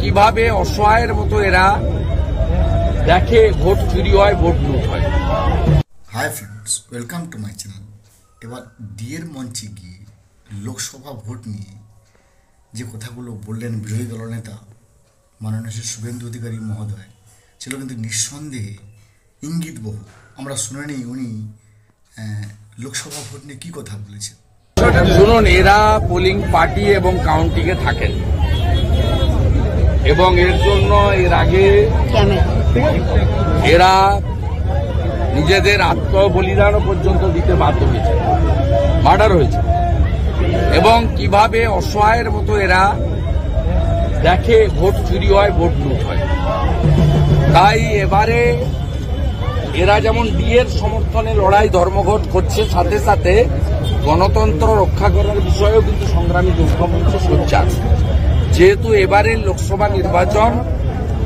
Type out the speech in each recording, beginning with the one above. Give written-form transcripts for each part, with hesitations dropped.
কিভাবে অসহায়ের মতো এরা দেখে ভোট চুরি হয়, ভোট লুট হয়। Hi friends, welcome to my channel. এবার ডিএর মঞ্চে গিয়ে লোকসভা ভোট নিয়ে যে কথাগুলো বললেন বিরোধী দলনেতা মাননীয় শ্রী শুভেন্দু অধিকারী মহোদয়, ছিল কিন্তু নিঃসন্দেহে ইঙ্গিতবহ। আমরা শুনে নিই উনি লোকসভা ভোট নিয়ে কী কথা বলেছেন। শুনুন, এরা পোলিং পার্টি এবং কাউন্টিংয়ে থাকেন এবং এর জন্য এর আগে এরা নিজেদের আত্মবলিদানও পর্যন্ত দিতে বাধ্য হয়েছে, মার্ডার হয়েছে। এবং কিভাবে অসহায়ের মতো এরা দেখে ভোট চুরি হয়, ভোট লুট হয়। তাই এবারে এরা যেমন ডিএর সমর্থনে লড়াই ধর্মঘট করছে, সাথে সাথে গণতন্ত্র রক্ষা করার বিষয়েও কিন্তু সংগ্রামী যৌথ মঞ্চ সোচ্চার। যেহেতু এবারের লোকসভা নির্বাচন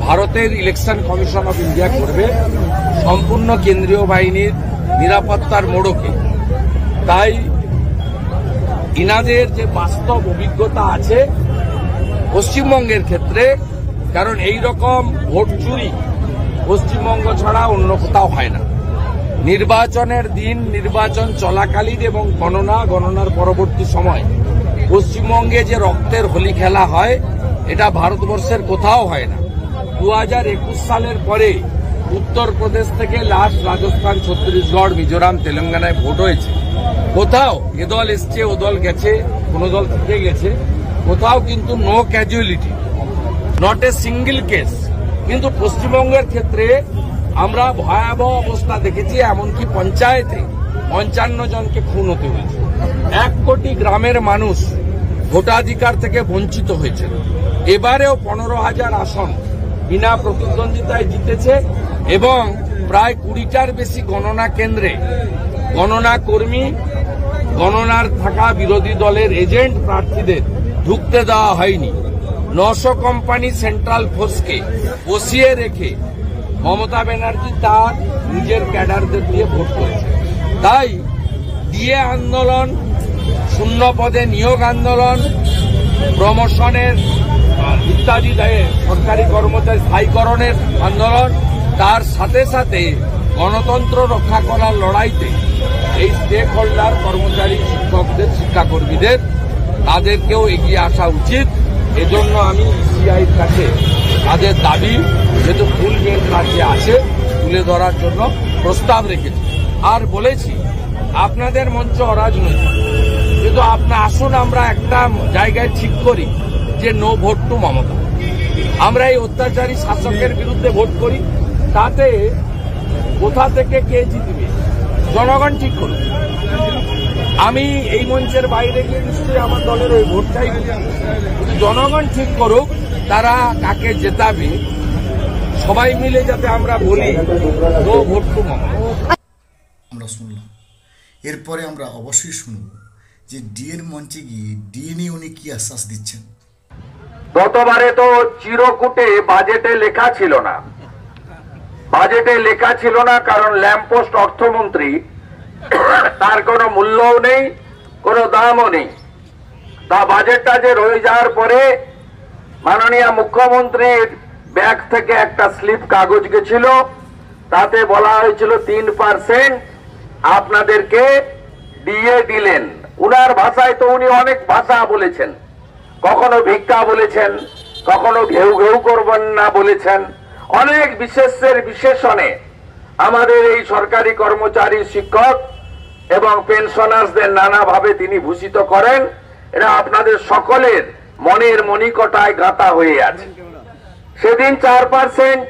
ভারতের ইলেকশন কমিশন অফ ইন্ডিয়া করবে সম্পূর্ণ কেন্দ্রীয় বাহিনীর নিরাপত্তার মোড়কে, তাই ইনাদের যে বাস্তব অভিজ্ঞতা আছে পশ্চিমবঙ্গের ক্ষেত্রে, কারণ এই রকম ভোট চুরি পশ্চিমবঙ্গ ছাড়া অন্য কোথাও হয় না। নির্বাচনের দিন, নির্বাচন চলাকালীন এবং গণনার পরবর্তী সময় পশ্চিমবঙ্গে যে রক্তের হোলি খেলা হয়, এটা ভারতবর্ষের কোথাও হয় না। 2021 সালের পরে উত্তরপ্রদেশ থেকে লাস্ট রাজস্থান, ছত্তিশগড়, মিজোরাম, তেলেঙ্গানায় ভোট হয়েছে। কোথাও এ দল এসছে, ও দল গেছে, কোন দল থেকে গেছে, কোথাও কিন্তু no casualty, not a single case. কিন্তু পশ্চিমবঙ্গের ক্ষেত্রে আমরা ভয়াবহ অবস্থা দেখেছি, এমনকি পঞ্চায়েতে 55 জনকে খুন হতে হয়েছে। 1 কোটি গ্রামের মানুষ ভোটাধিকার থেকে বঞ্চিত হয়েছে। এবারেও 15,000 আসন বিনা প্রতিদ্বন্দ্বিতায় জিতেছে এবং প্রায় 20টার বেশি গণনা কেন্দ্রে গণনা কর্মী, গণনার থাকা বিরোধী দলের এজেন্ট প্রার্থীদের ঢুকতে দেওয়া হয়নি। 900 কোম্পানি সেন্ট্রাল ফোর্সকে বসিয়ে রেখে মমতা ব্যানার্জি তার নিজের ক্যাডারদের দিয়ে ভোট করেছে। তাই ডিএ আন্দোলন, শূন্য পদে নিয়োগ আন্দোলন, প্রমোশনের ইত্যাদি সরকারি কর্মচারী স্থায়ীকরণের আন্দোলন, তার সাথে সাথে গণতন্ত্র রক্ষা করার লড়াইতে এই স্টেক হোল্ডার কর্মচারী, শিক্ষকদের, শিক্ষাকর্মীদের তাদেরকেও এগিয়ে আসা উচিত। এজন্য আমি সিআইর কাছে তাদের দাবি, যেহেতু ফুল বেঞ্চ রাজ্যে আছে, তুলে ধরার জন্য প্রস্তাব রেখেছি। আর বলেছি আপনাদের মঞ্চ অরাজনৈতিক, কিন্তু আসুন আমরা একটা জায়গায় ঠিক করি যে নো ভোট টু মমতা। আমরা এই অত্যাচারী শাসকের বিরুদ্ধে ভোট করি, তাতে কোথা থেকে কে জিতবে জনগণ ঠিক করুন। আমি এই মঞ্চের বাইরে গিয়ে নিশ্চয়ই আমার দলের ওই ভোট চাইবে, কিন্তু জনগণ ঠিক করুক তারা কাকে জেতাবে। সবাই মিলে যাতে আমরা বলি নো ভোট টু মমতা। আমরা শুনলাম, এরপরে আমরা অবশ্যই শুনব যে ডিএর মঞ্চে গিয়ে ডিএ নিয়ে উনি কি আশ্বাস দিচ্ছেন। গতবারে তো চিরকুটে বাজেটে লেখা ছিল না, কারণ ল্যাম্পপোস্ট অর্থমন্ত্রী, তার কোনো মূল্যও নেই, কোনো দামও নেই। তা বাজেটটা যে রয়ে যাওয়ার পরে মাননীয় মুখ্যমন্ত্রীর ব্যাগ থেকে একটা স্লিপ কাগজ গেছিল, তাতে বলা হয়েছিল 3% আপনাদেরকে দিয়ে দিলেন। উনার ভাষায় তো উনি অনেক ভাষা বলেছেন, কখনো ভিক্ষা বলেছেন, কখনো ঘেউ ঘেউ করবেন না বলেছেন। অনেক বিশেষের বিশেষণে আমাদের এই সরকারি কর্মচারী, শিক্ষক এবং পেনশনার্সদের নানাভাবে তিনি ভূষিত করেন। এটা আপনাদের সকলের মনের মণিকটায় গাঁথা হয়ে আছে। সেদিন 4%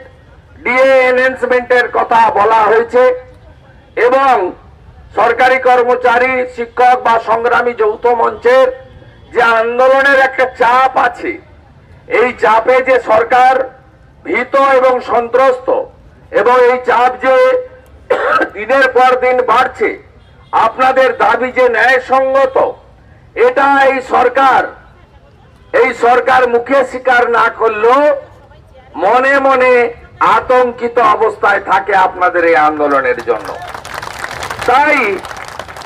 ডিএ এনহ্যান্সমেন্টের কথা বলা হয়েছে এবং সরকারি কর্মচারী, শিক্ষক বা সংগ্রামী যৌথ মঞ্চের যে আন্দোলনের একটা চাপ আছে, এই চাপে যে সরকার ভীত এবং সন্ত্রস্ত, এবং এই চাপ যে দিনের পর দিন বাড়ছে, আপনাদের দাবি যে ন্যায়সঙ্গত, এটা এই সরকার মুখে স্বীকার না করলেও মনে মনে আতঙ্কিত অবস্থায় থাকে আপনাদের এই আন্দোলনের জন্য। তাই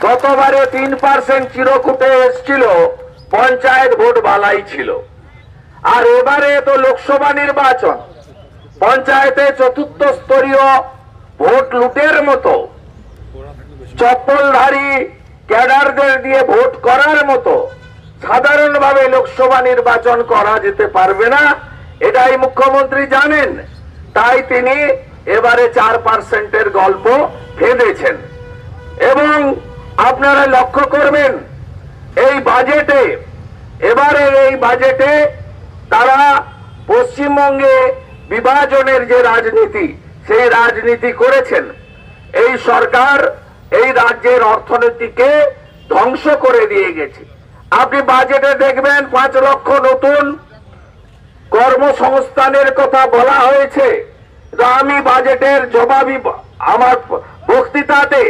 গতবারে 3% চিরকুটে এসেছিল, পঞ্চায়েত ভোট বালাই ছিল। আর এবারে তো লোকসভা নির্বাচন, পঞ্চায়েতে চতুর্থ স্তরীয় ভোট লুটের মতো, চপ্পলধারী ক্যাডারদের দিয়ে ভোট করার মতো সাধারণভাবে লোকসভা নির্বাচন করা যেতে পারবে না, এটাই মুখ্যমন্ত্রী জানেন। তাই তিনি এবারে 4% গল্প ফেঁদেছেন। এবং আপনারা লক্ষ্য করবেন এই বাজেটে, এবারে এই বাজেটে তারা পশ্চিমবঙ্গে বিভাজনের যে রাজনীতি, সেই রাজনীতি করেছেন। এই সরকার এই রাজ্যের অর্থনীতিকে ধ্বংস করে দিয়ে গেছে। আপনি বাজেটে দেখবেন 5 লক্ষ নতুন কর্মসংস্থানের কথা বলা হয়েছে। আমি বাজেটের জবাবি আমার বক্তৃতাতে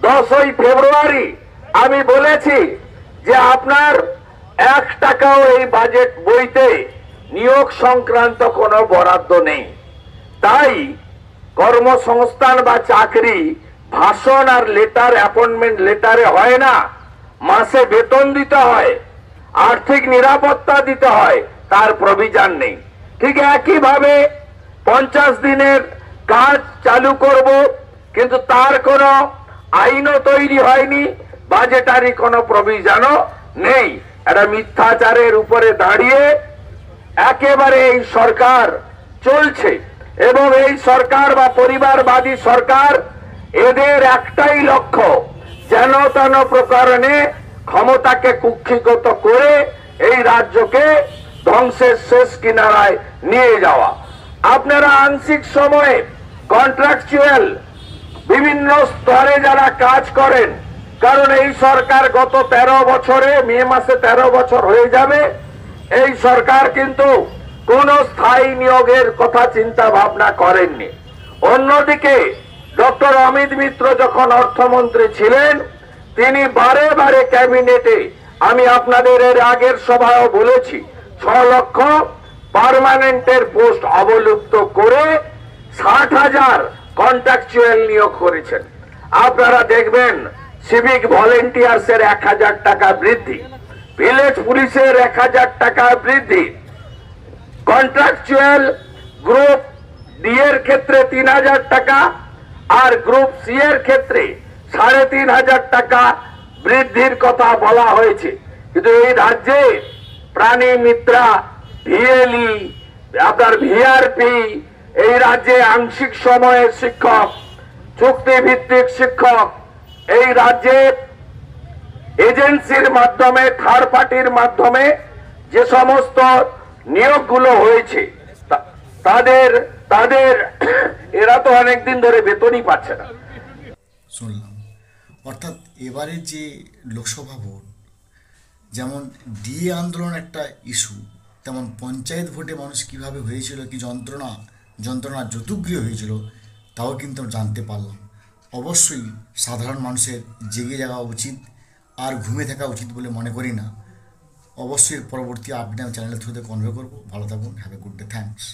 10ই ফেব্রুয়ারি আমি বলেছি যে আপনার 1 টাকাও এই বাজেট বইতে নিয়োগ সংক্রান্ত কোনো বরাদ্দ নেই। তাই কর্মসংস্থান বা চাকরি ভাষণ আর লেটার, অ্যাপয়েন্টমেন্ট লেটারে হয় না, মাসে বেতন দিতে হয়, আর্থিক নিরাপত্তা দিতে হয়, তার প্রভিশন নেই। ঠিক একইভাবে 50 দিনের কাজ চালু করব, কিন্তু তার কোনো আইনও তৈরি হয়নি, বাজেটারি কোনো প্রভিশনও নেই। এটা মিথ্যাচারের উপরে দাঁড়িয়ে একেবারে এই সরকার চলছে। এবং এই সরকার বা পরিবারবাদী সরকার, এদের একটাই লক্ষ্য, যেন তেন প্রকারণে ক্ষমতাকে কুক্ষিগত করে এই রাজ্যকে ধ্বংসের শেষ কিনারায় নিয়ে যাওয়া। আপনারা আংশিক সময়ে কন্ট্রাকচুয়াল বিভিন্ন স্তরে যারা কাজ করেন, কারণ এই সরকার গত 13 বছরে, মে মাসে 13 বছর হয়ে যাবে, এই সরকার কিন্তু কোন স্থায়ী নিয়োগের কথা চিন্তা ভাবনা করেননি। অন্যদিকে ডক্টর অমিত মিত্র যখন অর্থমন্ত্রী ছিলেন, তিনি বারে বারে ক্যাবিনেটে, আমি আপনাদের এর আগের সভায়ও বলেছি, 6 লক্ষ পার্মানেন্টের পোস্ট অবলুপ্ত করে 60,000 কন্ট্রাকচুয়াল নিয়োগ করেছেন। আপনারা দেখবেন সিভিক ভলেন্টিয়ার্সের 1,000 টাকা বৃদ্ধি, ভিলেজ পুলিশের 1,000 টাকা বৃদ্ধি, কন্ট্রাকচুয়াল গ্রুপ ডি এর ক্ষেত্রে 3,000 টাকা আর গ্রুপ সি এর ক্ষেত্রে 3,500 টাকা বৃদ্ধির কথা বলা হয়েছে। কিন্তু এই রাজ্যে প্রাণী মিত্রা, ভিএলই, আপনার ভিআরপি, এই রাজ্যে আংশিক সময়ের শিক্ষক, চুক্তিভিত্তিক শিক্ষক, এই রাজ্যে এজেন্সির মাধ্যমে, থার্ড পার্টির মাধ্যমে যে সমস্ত নিয়োগগুলো হয়েছে, তাদের এরা তো অনেকদিন ধরে বেতনই পাচ্ছে না। শুনলাম, অর্থাৎ এবারে যে লোকসভা ভোট, যেমন ডিএ আন্দোলন একটা ইস্যু, তেমন পঞ্চায়েত ভোটে মানুষ কিভাবে হয়েছিল, কি যন্ত্রণা যতুগৃহ হয়েছিল, তাও কিন্তু জানতে পারলাম। অবশ্যই সাধারণ মানুষের জেগে যাওয়া উচিত, আর ঘুমে থাকা উচিত বলে মনে করি না। অবশ্যই পরবর্তী আপডেট আমি চ্যানেলের থ্রুতে কনভে করবো। ভালো থাকুন, have a good day, thanks.